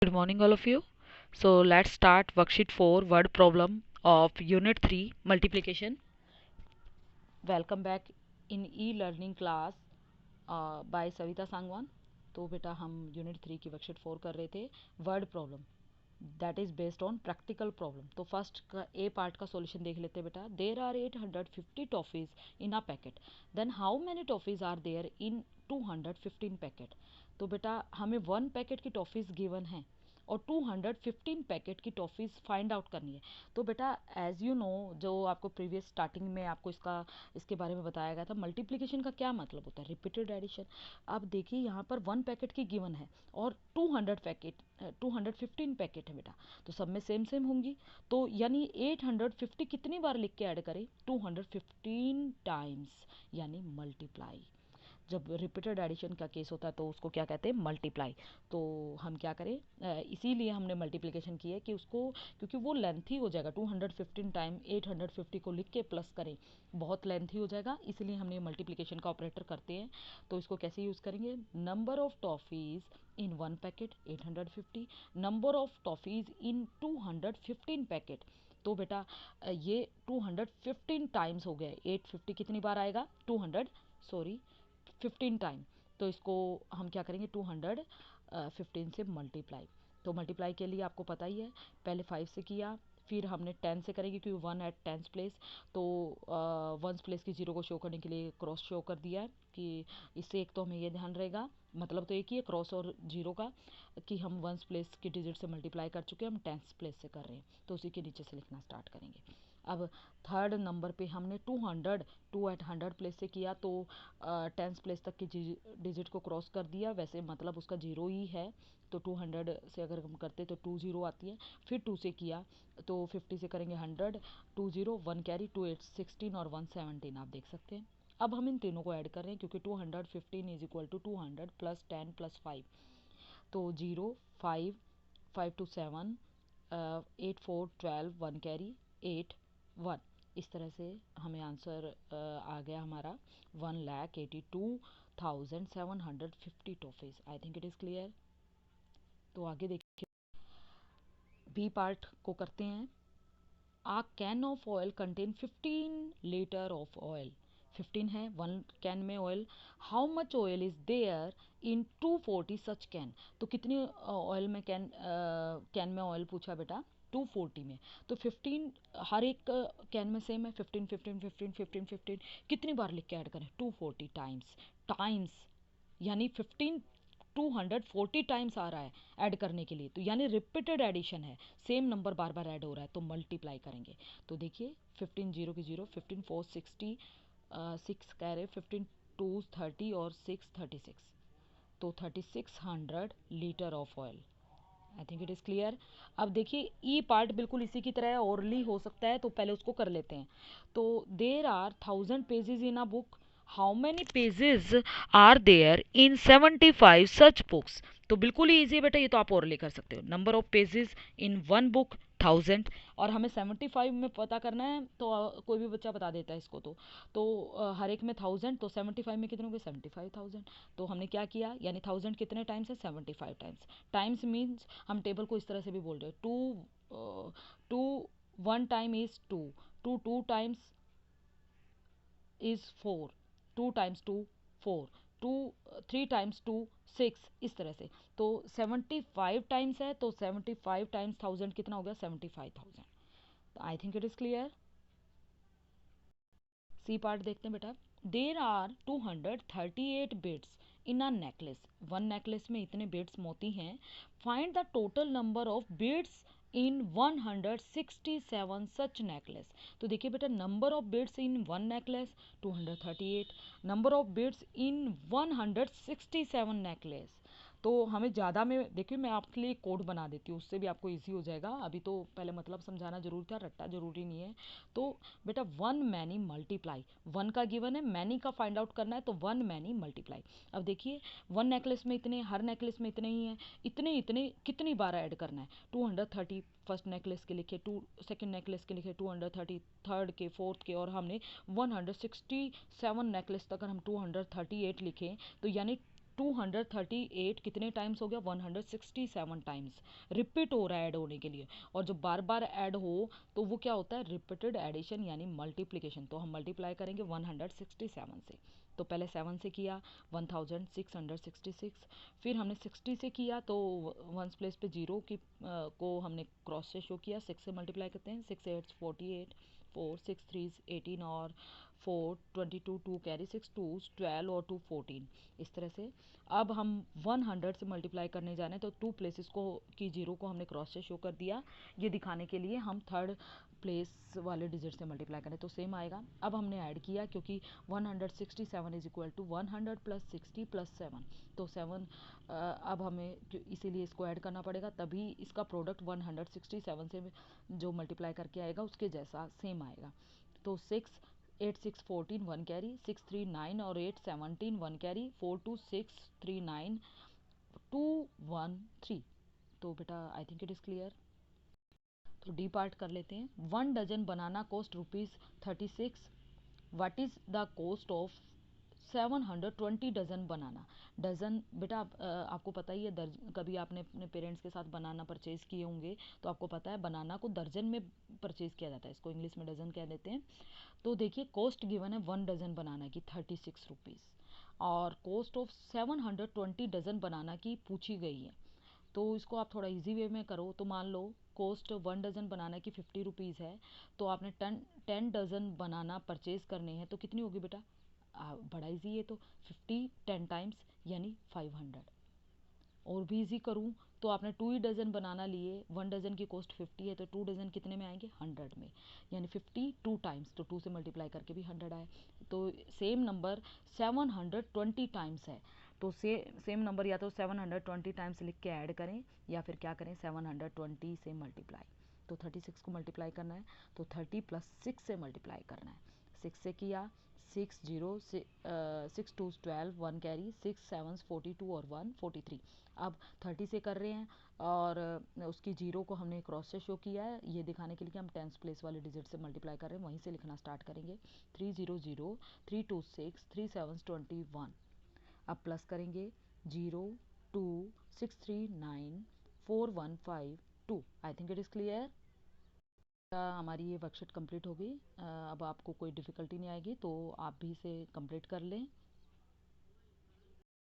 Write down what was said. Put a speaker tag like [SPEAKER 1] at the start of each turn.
[SPEAKER 1] Good morning, all of you. So let's start worksheet 4 word problem of unit 3 multiplication. Welcome back in e-learning class by Savita Sangwan. तो बेटा हम unit 3 की worksheet 4 कर रहे थे word problem that is based on practical problem. तो first का A part का सॉल्यूशन देख लेते हैं बेटा. There are 850 toffees in a packet, then how many toffees are there in 215 packet. तो बेटा हमें 1 पैकेट की टॉफीज गिवन है और 215 पैकेट की टॉफ़ीज़ फाइंड आउट करनी है. तो बेटा एज़ यू नो, जो आपको प्रीवियस स्टार्टिंग में आपको इसके बारे में बताया गया था, मल्टीप्लिकेशन का क्या मतलब होता है, रिपीटेड एडिशन. अब देखिए यहाँ पर 1 पैकेट की गिवन है और 215 पैकेट है बेटा, तो सब में सेम सेम होंगी. तो यानी 850 कितनी बार लिख के ऐड करें, 215 टाइम्स, यानी मल्टीप्लाई. जब रिपीटेड एडिशन का केस होता है तो उसको क्या कहते हैं, मल्टीप्लाई. तो हम क्या करें, इसीलिए हमने मल्टीप्लिकेशन की है कि उसको, क्योंकि वो लेंथी हो जाएगा. 215 टाइम 850 को लिख के प्लस करें, बहुत लेंथी हो जाएगा, इसलिए हमने मल्टीप्लिकेशन का ऑपरेटर करते हैं. तो इसको कैसे यूज़ करेंगे, number of toffees in 1 packet 850, number of toffees in 215 packet. तो बेटा ये 215 टाइम्स हो गया. 850 कितनी बार आएगा, 15 टाइम. तो इसको हम क्या करेंगे, 215 से मल्टीप्लाई. तो मल्टीप्लाई के लिए आपको पता ही है, पहले 5 से किया, फिर हमने 10 से करेंगे क्योंकि 1 एट 10 प्लेस. तो 1 प्लेस की जीरो को शो करने के लिए क्रॉस शो कर दिया है कि इससे एक तो हमें ये ध्यान रहेगा, मतलब तो एक ही है क्रॉस और जीरो का, कि हम 1 प्लेस की डिजिट से मल्टीप्लाई कर चुके हैं, हम 10 प्लेस से कर रहे हैं. तो उसी के नीचे से लिखना स्टार्ट करेंगे. अब थर्ड नंबर पे हमने 2 एट 100 प्लेस से किया, तो 10 प्लेस तक की डिजिट को क्रॉस कर दिया, वैसे मतलब उसका जीरो ही है. तो 200 से अगर हम करते तो 2 जीरो आती है. फिर 2 से किया तो 50 से करेंगे 100, 2 जीरो 1 कैरी, 2 8 16 और 1 17 आप देख सकते हैं. अब हम इन तीनों को ऐड कर रहे हैं क्योंकि 215 is equal to 200 plus 10 plus 5. तो 0 5 5 टू 7, 8 4 12 1 कैरी 8 1. इस तरह से हमें आंसर आ गया हमारा 1,82,750 toffees. I think it is clear. तो आगे देखिए, बी पार्ट को करते हैं. A can of oil contain 15 litre of oil. 15 है 1 कैन में oil. How much oil is there in 240 such can. तो कितनी ऑयल में कैन में ऑयल पूछा बेटा, 240 में. तो 15 हर एक कैन में सेम है, 15 15 15 15 15. कितनी बार लिख के ऐड करें, 240 टाइम्स. टाइम्स यानी 15 240 टाइम्स आ रहा है ऐड करने के लिए, तो यानी रिपीटेड एडिशन है, सेम नंबर बार बार ऐड हो रहा है, तो मल्टीप्लाई करेंगे. तो देखिए 15 जीरो की जीरो, 15 4 60, 6 कह रहे, 15 2 30 और 6 36. तो 3600 litre of oil. I think it is clear. अब देखिए ई पार्ट बिल्कुल इसी की तरह ओरली हो सकता है, तो पहले उसको कर लेते हैं. तो there are 1000 pages in a book, how many pages are there in 75 such books. तो बिल्कुल ही ईजी है बेटा, ये तो आप ओरली कर सकते हो. Number of pages in 1 book 1000, और हमें 75 में पता करना है, तो कोई भी बच्चा बता देता है इसको. तो हर एक में 1000, तो 75 में कितने हो गए, 75,000. तो हमने क्या किया, यानी 1000 कितने टाइम्स है, 75 टाइम्स. टाइम्स मीन्स हम टेबल को इस तरह से भी बोल रहे हैं, two 1 time is 2, two times is 4, 2 times 2 4, 2 3 times 2 6, इस तरह से. तो 75 टाइम्स है, तो 75 टाइम्स 1000 कितना हो गया, 75,000. तो I think it is clear. C part देखते हैं बेटा. There are 238 beads in a necklace. One necklace में इतने बिट्स मोती हैं. Find the total number of beads in 167 such necklace. तो देखिए बेटा, number of beads in one necklace 238, number of beads in 167 necklace. तो हमें ज़्यादा में, देखिए मैं आपके लिए कोड बना देती हूँ, उससे भी आपको इजी हो जाएगा. अभी तो पहले मतलब समझाना जरूरी था, रट्टा जरूरी नहीं है. तो बेटा 1 मैनी मल्टीप्लाई, 1 का गिवन है, मैनी का फाइंड आउट करना है, तो 1 मैनी मल्टीप्लाई. अब देखिए 1 नेकलेस में इतने, हर नेकलेस में इतने ही हैं, इतने इतने कितनी बार ऐड करना है, 230 फर्स्ट नेकलेस के लिखे, 2 सेकंड नेकलेस के लिखे, 230 थर्ड के, फोर्थ के, और हमने 167 नेकलेस तक अगर हम 238 लिखें, तो यानी 238 कितने टाइम्स हो गया, 167 टाइम्स रिपीट हो रहा है ऐड होने के लिए। और जब बार बार ऐड हो तो वो क्या होता है, रिपीटेड एडिशन यानी मल्टीप्लिकेशन। तो हम मल्टीप्लाई करेंगे 167 से। तो पहले 7 से किया 1666, फिर हमने 60 से किया तो वंस प्लेस पे जीरो की को हमने क्रॉस से शो किया, 6 से मल्टीप्लाई करते हैं, 6 8 48, 4 6 3 18 और 4 22, 2 कैरी 6 2 12 और 2 14, इस तरह से। अब हम 100 से मल्टीप्लाई करने जा रहे हैं तो 2 प्लेसेस को की जीरो को हमने क्रॉस से शो कर दिया, ये दिखाने के लिए हम थर्ड प्लेस वाले डिजिट से मल्टीप्लाई करें तो सेम आएगा। अब हमने ऐड किया क्योंकि 167 is equal to 100 plus 60 plus 7, तो 7 अब हमें इसीलिए इसको ऐड करना पड़ेगा, तभी इसका प्रोडक्ट 167 से जो मल्टीप्लाई करके आएगा उसके जैसा सेम आएगा। तो 6 8 6 14 1 कैरी, 6 3 9 और 8 17 1 कैरी, 4 2 6 3 9 2 1 3। तो बेटा I think it is clear. तो डी पार्ट कर लेते हैं। 1 dozen banana cost ₹36। What is the cost of 720 dozen banana. Dozen बेटा आपको पता ही है, कभी आपने अपने पेरेंट्स के साथ बनाना परचेज़ किए होंगे तो आपको पता है बनाना को दर्जन में परचेज़ किया जाता है, इसको इंग्लिश में डजन कह देते हैं। तो देखिए कॉस्ट गिवन है 1 डजन बनाना की ₹36 और कॉस्ट ऑफ 720 डजन बनाना की पूछी गई है। तो इसको आप थोड़ा इजी वे में करो तो मान लो कॉस्ट 1 डजन बनाना की ₹50 है, तो आपने 10 डजन बनाना परचेज करने हैं तो कितनी होगी बेटा, बड़ा इजी है, तो 50 10 टाइम्स यानी 500। और भी इजी करूँ तो आपने 2 ही डजन बनाना लिए, 1 डजन की कॉस्ट 50 है तो 2 डजन कितने में आएंगे, 100 में, यानी 50 2 टाइम्स, तो 2 से मल्टीप्लाई करके भी 100 आए। तो सेम नंबर 720 टाइम्स है, तो सेम नंबर या तो 720 टाइम्स लिख के ऐड करें या फिर क्या करें 720 से मल्टीप्लाई। तो 36 को मल्टीप्लाई करना है तो 30 प्लस 6 से मल्टीप्लाई करना है, 6 से किया 6 0 6 2 12 1 कैरी, 6 7 42 और 1 43। अब 30 से कर रहे हैं और उसकी जीरो को हमने क्रॉस से शो किया है, ये दिखाने के लिए कि हम टेंस प्लेस वाले डिजिट से मल्टीप्लाई कर रहे हैं, वहीं से लिखना स्टार्ट करेंगे। 300 326 3 7 21। अब प्लस करेंगे 0 2 6 3 9 4 1 5 2। आई थिंक इट इज़ क्लियर। हमारी ये वर्कशीट कंप्लीट हो गई। अब आपको कोई डिफ़िकल्टी नहीं आएगी तो आप भी इसे कंप्लीट कर लें।